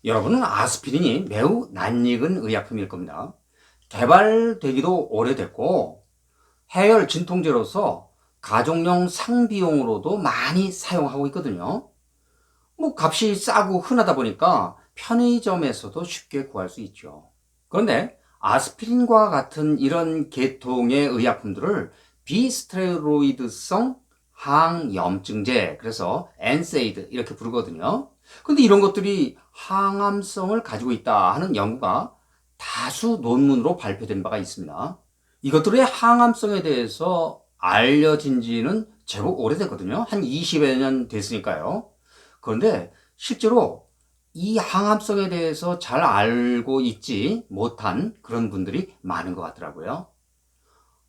여러분은 아스피린이 매우 낯익은 의약품일 겁니다. 개발되기도 오래됐고 해열 진통제로서 가족용 상비용으로도 많이 사용하고 있거든요. 값이 싸고 흔하다 보니까 편의점에서도 쉽게 구할 수 있죠. 그런데 아스피린과 같은 이런 계통의 의약품들을 비스테로이드성 항염증제, 그래서 엔세이드 이렇게 부르거든요. 근데 이런 것들이 항암성을 가지고 있다 하는 연구가 다수 논문으로 발표된 바가 있습니다. 이것들의 항암성에 대해서 알려진 지는 제법 오래됐거든요. 한 20여 년 됐으니까요. 그런데 실제로 이 항암성에 대해서 잘 알고 있지 못한 그런 분들이 많은 것 같더라고요.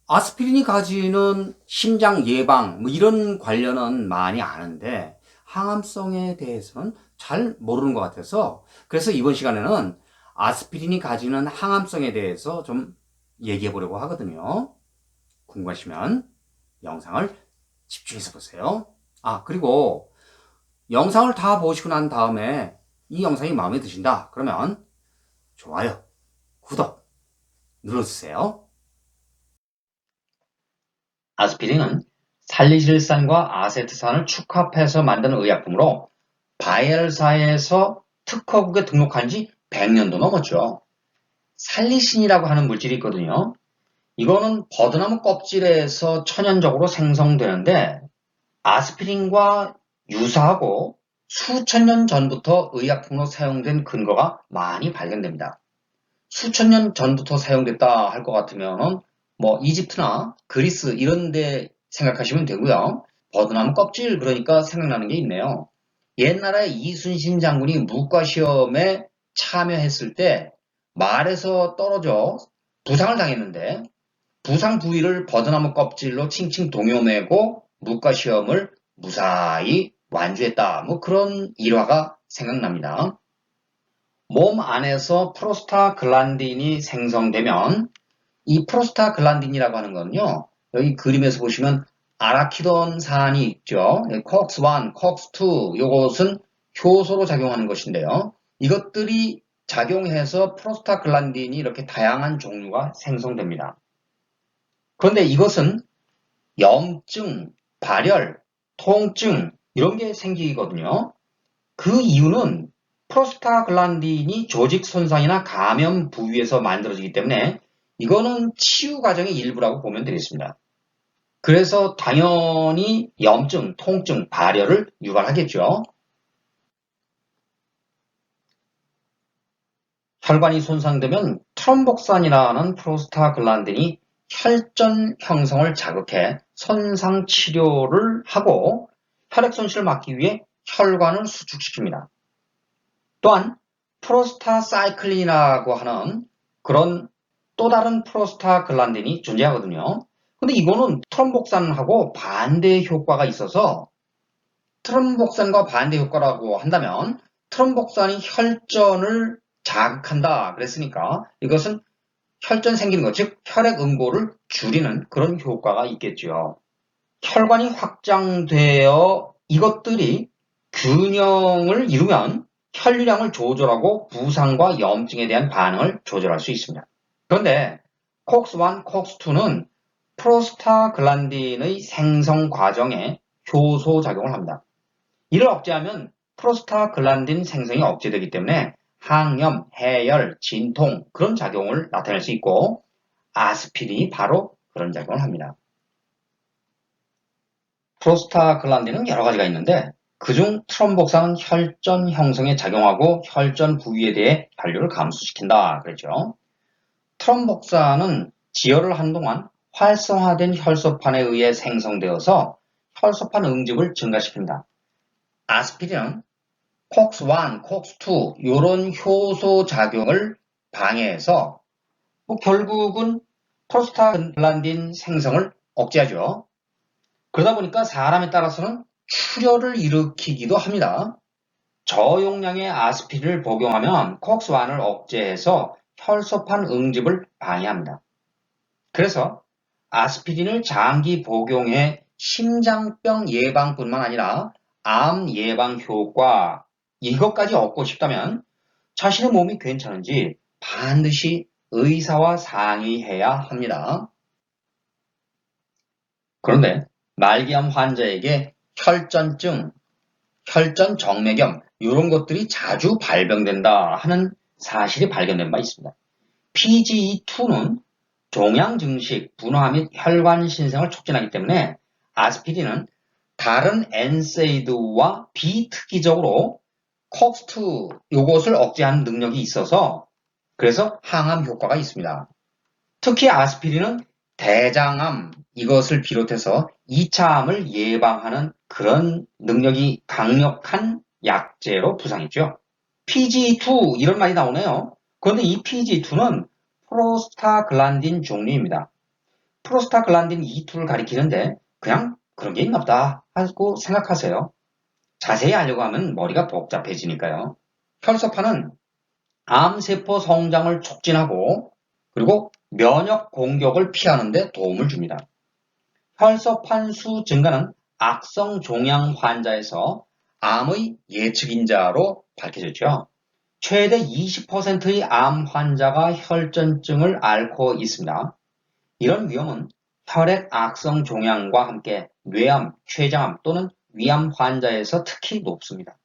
아스피린이 가지는 심장 예방 이런 관련은 많이 아는데 항암성에 대해서는 잘 모르는 것 같아서, 그래서 이번 시간에는 아스피린이 가지는 항암성에 대해서 좀 얘기해 보려고 하거든요. 궁금하시면 영상을 집중해서 보세요. 그리고 영상을 다 보시고 난 다음에 이 영상이 마음에 드신다 그러면 좋아요, 구독 눌러주세요. 아스피린은 살리실산과 아세트산을 축합해서 만든 의약품으로 바이엘사에서 특허국에 등록한 지 100년도 넘었죠. 살리신이라고 하는 물질이 있거든요. 이거는 버드나무 껍질에서 천연적으로 생성되는데 아스피린과 유사하고 수천 년 전부터 의약품으로 사용된 근거가 많이 발견됩니다. 수천 년 전부터 사용됐다 할 것 같으면 이집트나 그리스 이런 데 생각하시면 되고요. 버드나무 껍질 그러니까 생각나는 게 있네요. 옛날에 이순신 장군이 무과시험에 참여했을 때 말에서 떨어져 부상을 당했는데 부상 부위를 버드나무 껍질로 칭칭 동여매고 무과시험을 무사히 완주했다. 그런 일화가 생각납니다. 몸 안에서 프로스타글란딘이 생성되면 이 프로스타글란딘이라고 하는 건요. 여기 그림에서 보시면 아라키돈산이 있죠. COX-1, COX-2 이것은 효소로 작용하는 것인데요. 이것들이 작용해서 프로스타글란딘이 이렇게 다양한 종류가 생성됩니다. 그런데 이것은 염증, 발열, 통증 이런 게 생기거든요. 그 이유는 프로스타글란딘이 조직 손상이나 감염 부위에서 만들어지기 때문에 이거는 치유 과정의 일부라고 보면 되겠습니다. 그래서 당연히 염증, 통증, 발열을 유발하겠죠. 혈관이 손상되면 트롬복산이라는 프로스타글란딘이 혈전 형성을 자극해 손상 치료를 하고 혈액 손실을 막기 위해 혈관을 수축시킵니다. 또한 프로스타사이클린이라고 하는 그런 또 다른 프로스타글란딘이 존재하거든요. 근데 이거는 트롬복산하고 반대 효과가 있어서 트롬복산과 반대 효과라고 한다면 트롬복산이 혈전을 자극한다 그랬으니까 이것은 혈전 생기는 것, 즉 혈액 응고를 줄이는 그런 효과가 있겠죠. 혈관이 확장되어 이것들이 균형을 이루면 혈류량을 조절하고 부상과 염증에 대한 반응을 조절할 수 있습니다. 그런데 COX-1, COX-2는 프로스타글란딘의 생성 과정에 효소 작용을 합니다. 이를 억제하면 프로스타글란딘 생성이 억제되기 때문에 항염, 해열, 진통 그런 작용을 나타낼 수 있고 아스피린이 바로 그런 작용을 합니다. 프로스타글란딘은 여러 가지가 있는데 그중 트롬복산은 혈전 형성에 작용하고 혈전 부위에 대해 혈류를 감소시킨다 그랬죠. 트롬복산은 지혈을 하는 동안 활성화된 혈소판에 의해 생성되어서 혈소판 응집을 증가시킵니다. 아스피린은 COX-1, COX-2 이런 효소 작용을 방해해서 결국은 프로스타글란딘 생성을 억제하죠. 그러다 보니까 사람에 따라서는 출혈을 일으키기도 합니다. 저용량의 아스피린을 복용하면 COX-1을 억제해서 혈소판 응집을 방해합니다. 그래서 아스피린을 장기 복용해 심장병 예방뿐만 아니라 암 예방 효과 이것까지 얻고 싶다면 자신의 몸이 괜찮은지 반드시 의사와 상의해야 합니다. 그런데 말기암 환자에게 혈전증, 혈전정맥염 이런 것들이 자주 발병된다 하는 사실이 발견된 바 있습니다. PGE2는 종양 증식, 분화 및 혈관 신생을 촉진하기 때문에 아스피린은 다른 엔세이드와 비특이적으로 콕스2 이것을 억제하는 능력이 있어서 그래서 항암 효과가 있습니다. 특히 아스피린은 대장암 이것을 비롯해서 2차 암을 예방하는 그런 능력이 강력한 약제로 부상했죠. PGE2 이런 말이 나오네요. 그런데 이 PGE2는 프로스타글란딘 종류입니다. 프로스타글란딘 E2를 가리키는데 그냥 그런 게 있나 보다 하고 생각하세요. 자세히 알려고 하면 머리가 복잡해지니까요. 혈소판은 암세포 성장을 촉진하고 그리고 면역 공격을 피하는 데 도움을 줍니다. 혈소판 수 증가는 악성 종양 환자에서 암의 예측인자로 밝혀졌죠. 최대 20%의 암 환자가 혈전증을 앓고 있습니다. 이런 위험은 혈액 악성 종양과 함께 뇌암, 췌장암 또는 위암 환자에서 특히 높습니다.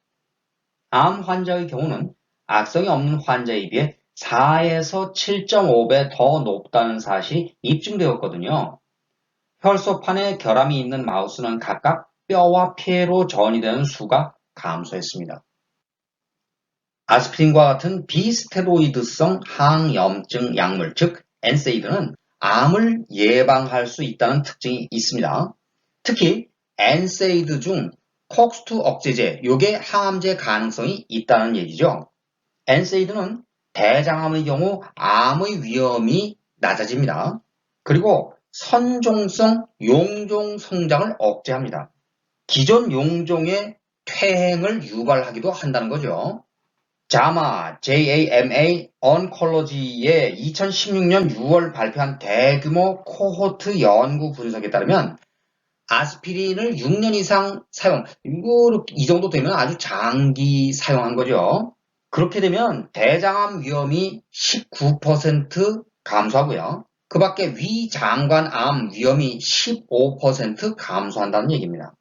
암 환자의 경우는 악성이 없는 환자에 비해 4에서 7.5배 더 높다는 사실이 입증되었거든요. 혈소판에 결함이 있는 마우스는 각각 뼈와 폐로 전이되는 수가 감소했습니다. 아스피린과 같은 비스테로이드성 항염증 약물, 즉 엔세이드는 암을 예방할 수 있다는 특징이 있습니다. 특히 엔세이드 중 콕스2 억제제, 요게 항암제 가능성이 있다는 얘기죠. 엔세이드는 대장암의 경우 암의 위험이 낮아집니다. 그리고 선종성 용종 성장을 억제합니다. 기존 용종의 퇴행을 유발하기도 한다는 거죠. JAMA 언콜로지의 2016년 6월 발표한 대규모 코호트 연구 분석에 따르면 아스피린을 6년 이상 사용, 이 정도 되면 아주 장기 사용한 거죠. 그렇게 되면 대장암 위험이 19% 감소하고요. 그 밖에 위장관암 위험이 15% 감소한다는 얘기입니다.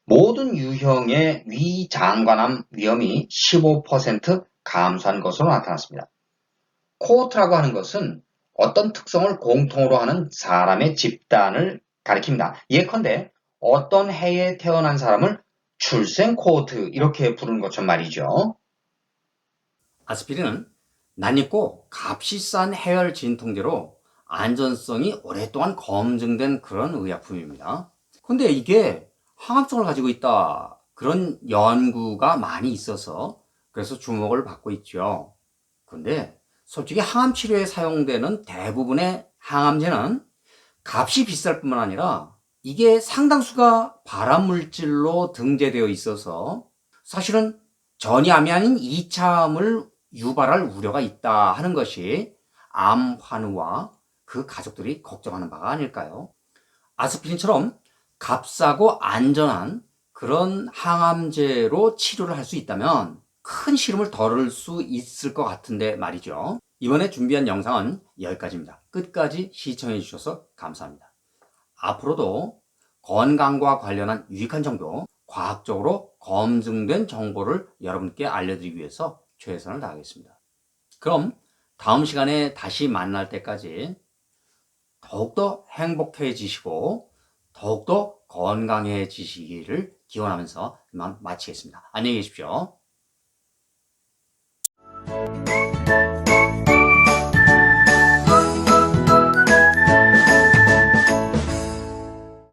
모든 유형의 위장관암 위험이 15% 감소한 것으로 나타났습니다. 코호트라고 하는 것은 어떤 특성을 공통으로 하는 사람의 집단을 가리킵니다. 예컨대 어떤 해에 태어난 사람을 출생 코호트 이렇게 부르는 것처럼 말이죠. 아스피린은 낯익고 값이 싼 해열 진통제로 안전성이 오랫동안 검증된 그런 의약품입니다. 근데 이게 항암성을 가지고 있다, 그런 연구가 많이 있어서 그래서 주목을 받고 있죠. 근데 솔직히 항암 치료에 사용되는 대부분의 항암제는 값이 비쌀 뿐만 아니라 이게 상당수가 발암물질로 등재되어 있어서 사실은 전이 암이 아닌 2차 암을 유발할 우려가 있다 하는 것이 암 환우와 그 가족들이 걱정하는 바가 아닐까요? 아스피린처럼 값싸고 안전한 그런 항암제로 치료를 할 수 있다면 큰 시름을 덜을 수 있을 것 같은데 말이죠. 이번에 준비한 영상은 여기까지입니다. 끝까지 시청해 주셔서 감사합니다. 앞으로도 건강과 관련한 유익한 정보, 과학적으로 검증된 정보를 여러분께 알려드리기 위해서 최선을 다하겠습니다. 그럼 다음 시간에 다시 만날 때까지 더욱더 행복해지시고 더욱더 건강해지시기를 기원하면서 이만 마치겠습니다. 안녕히 계십시오.